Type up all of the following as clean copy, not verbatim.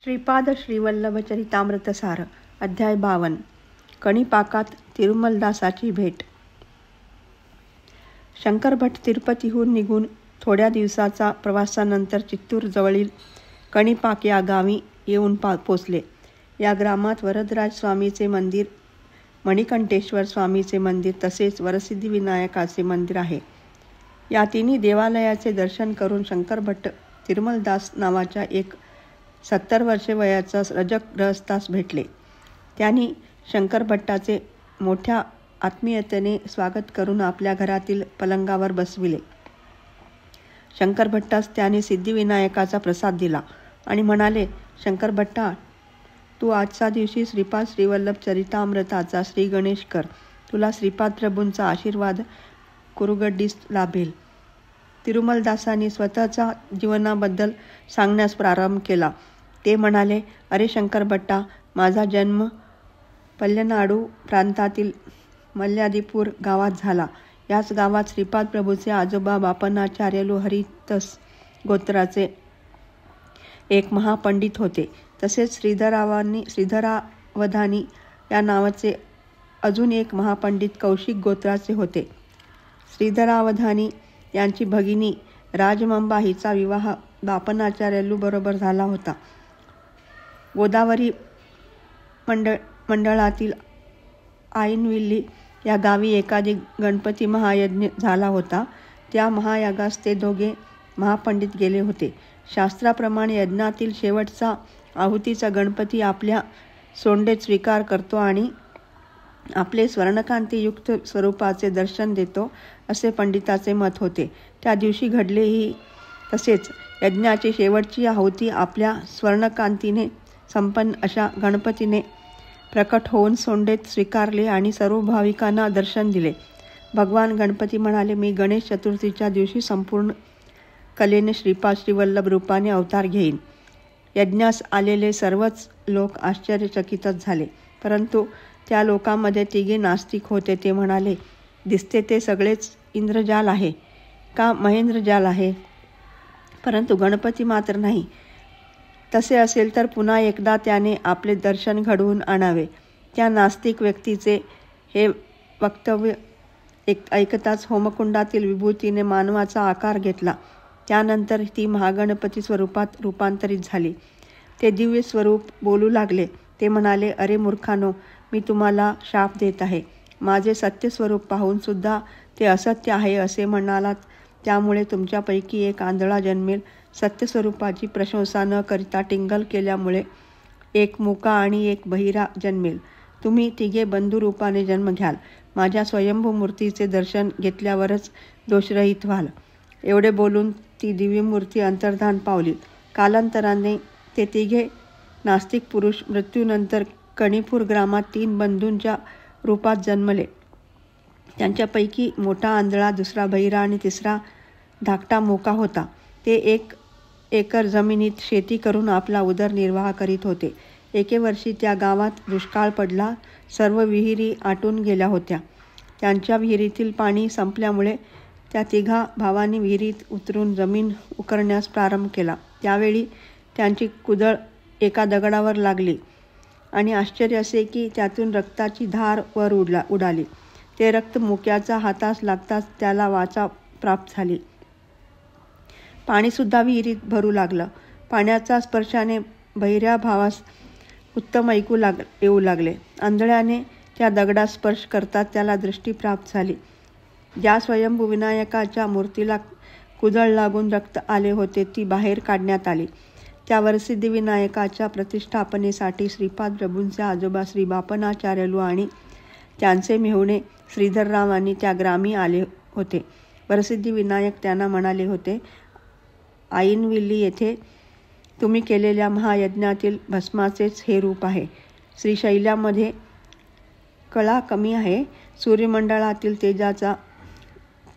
श्रीपाद श्रीवल्लभचरितामृतसार अध्याय 52 कणिपाकात तिरुमलदासाची भेट. शंकरभट तिरुपतीहून निघून थोड्या दिवसाचा प्रवासानंतर चित्तूर जवळील कणिपाक या गावी येऊन पोचले. या ग्रामात वरदराज स्वामीचे मंदिर, मणिकंठेश्वर स्वामीचे मंदिर तसेच वरसिद्धिविनायकाचे मंदिर आहे. या तिन्ही देवालयाचे दर्शन करून शंकरभट तिरुमलदास नावाच्या एक 70 वर्षे वयाचा रजक गृहस्थास भेटले. त्यांनी शंकरभट्टाचे मोठ्या आत्मीयतेने स्वागत करून आपल्या घरातील पलंगावर बसविले. शंकरभट्टास त्याने सिद्धिविनायकाचा प्रसाद दिला आणि म्हणाले, शंकरभट्टा, तू आजच्या दिवशी श्रीपाद श्रीवल्लभ चरितामृताचा श्री गणेश कर. तुला श्रीपाद प्रभूंचा आशीर्वाद कुरुगड्डीस लाभेल. तिरुमलदासांनी स्वतःच्या जीवनाबद्दल सांगण्यास प्रारंभ केला. ते म्हणाले, अरे शंकरभट्टा, माझा जन्म पल्लनाडू प्रांतातील मल्ल्यादीपूर गावात झाला. याच गावात श्रीपाद प्रभूचे आजोबा बापनाचार्यलू हरितस गोत्राचे एक महापंडित होते. तसेच श्रीधरावधानी या नावाचे अजून एक महापंडित कौशिक गोत्राचे होते. श्रीधरावधानी यांची भगिनी राजमंबा हिचा विवाह बापनाचार्यलू बरोबर झाला होता. गोदावरी मंडळातील आईनविल्ली या गावी एखादी गणपती महायज्ञ झाला होता. त्या महायागास ते दोघे महापंडित गेले होते. शास्त्राप्रमाणे यज्ञातील शेवटचा आहुतीचा गणपती आपल्या सोंडेत स्वीकार करतो आणि आपले स्वर्णकांतीयुक्त स्वरूपाचे दर्शन देतो, असे पंडिताचे मत होते. त्या दिवशी घडलेही तसेच. यज्ञाची शेवटची आहुती आपल्या स्वर्णकांतीने संपन्न अशा गणपतीने प्रकट होऊन सोंडेत स्वीकारले आणि सर्व भाविकांना दर्शन दिले. भगवान गणपती म्हणाले, मी गणेश चतुर्थीच्या दिवशी संपूर्ण कलेने श्रीपाद श्रीवल्लभ रूपाने अवतार घेईन. यज्ञास आलेले सर्वच लोक आश्चर्यचकितच झाले. परंतु त्या लोकांमध्ये तिघे नास्तिक होते. ते म्हणाले, दिसते ते सगळेच इंद्रजाल आहे का महेंद्रजाल आहे, परंतु गणपती मात्र नाही. तसे असेल तर पुन्हा एकदा त्याने आपले दर्शन घडवून आणावे. त्या नास्तिक व्यक्तीचे हे वक्तव्य ऐकताच होमकुंडातील विभूतीने मानवाचा आकार घेतला. त्यानंतर ती महागणपती स्वरूपात रूपांतरित झाली. ते दिव्य स्वरूप बोलू लागले. ते म्हणाले, अरे मूर्खानो, मी तुम्हाला शाप देत आहे. माझे सत्य स्वरूप पाहून सुद्धा ते असत्य आहे असे म्हणालात. त्यामुळे तुमच्यापैकी एक आंधळा जन्मेल. सत्यस्वरूपाची प्रशंसा न करिता टिंगल केल्यामुळे एक मुका आणि एक बहिरा जन्मेल. तुम्ही तिघे बंधुरूपाने जन्म घ्याल. माझ्या स्वयंभू मूर्तीचे दर्शन घेतल्यावरच दोषरहित व्हाल. एवढे बोलून ती दिव्य मूर्ती अंतर्धान पावली. कालांतराने ते तिघे नास्तिक पुरुष मृत्यूनंतर कणिपूर ग्रामात 3 बंधूंच्या रूपात जन्मले. त्यांच्यापैकी मोठा आंधळा, दुसरा बहिरा आणि तिसरा धाकटा मोका होता. ते 1 एकर जमिनीत शेती करून आपला उदरनिर्वाह करीत होते. एके वर्षी त्या गावात दुष्काळ पडला. सर्व विहिरी आटून गेल्या होत्या. त्यांच्या विहिरीतील पाणी संपल्यामुळे त्या तिघा भावांनी विहिरीत उतरून जमीन उकरण्यास प्रारंभ केला. त्यावेळी त्यांची कुदळ एका दगडावर लागली आणि आश्चर्य असे की त्यातून रक्ताची धार वर उडाली. ते रक्त मुक्याच्या हातास लागताच त्याला वाचा प्राप्त झाली. पाणीसुद्धा विहिरीत भरू लागलं. पाण्याच्या स्पर्शाने बहिऱ्या भावास उत्तम येऊ लागले. आंधळ्याने त्या दगडास स्पर्श करतात त्याला दृष्टी प्राप्त झाली. ज्या स्वयंभू विनायकाच्या मूर्तीला कुदळ लागून रक्त आले होते ती बाहेर काढण्यात आली. त्या वरसिद्धिविनायकाच्या प्रतिष्ठापनेसाठी श्रीपाद प्रभूंचे आजोबा श्री बापनाचार्यलू आणि त्यांचे मेहुणे श्रीधररावांनी त्या ग्रामी आले होते. वरसिद्धिविनायक त्यांना म्हणाले होते, आईनविल्ली येथे तुम्ही केलेल्या महायज्ञातील भस्माचेच हे रूप आहे. श्रीशैल्यामध्ये कळा कमी आहे. सूर्यमंडळातील तेजाचा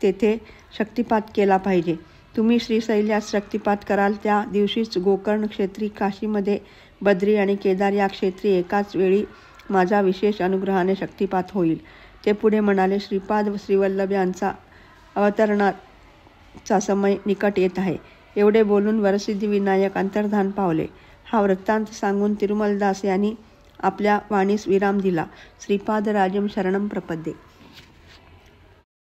तेथे शक्तिपात केला पाहिजे. तुम्ही श्रीशैल्यास शक्तिपात कराल त्या दिवशीच गोकर्ण क्षेत्री, काशीमध्ये बद्री आणि केदार या क्षेत्री एकाच वेळी माझा विशेष अनुग्रहाने शक्तिपात होईल. ते पुढे म्हणाले, श्रीपाद श्रीवल्लभ यांचा अवतरणाचा समय निकट येत आहे. एवढे बोलून वरसिद्धिविनायक अंतर्धान पावले. हा वृत्तांत सांगून तिरुमलदास यांनी आपल्या वाणीस विराम दिला. श्रीपादराजम शरणम प्रपद्ये.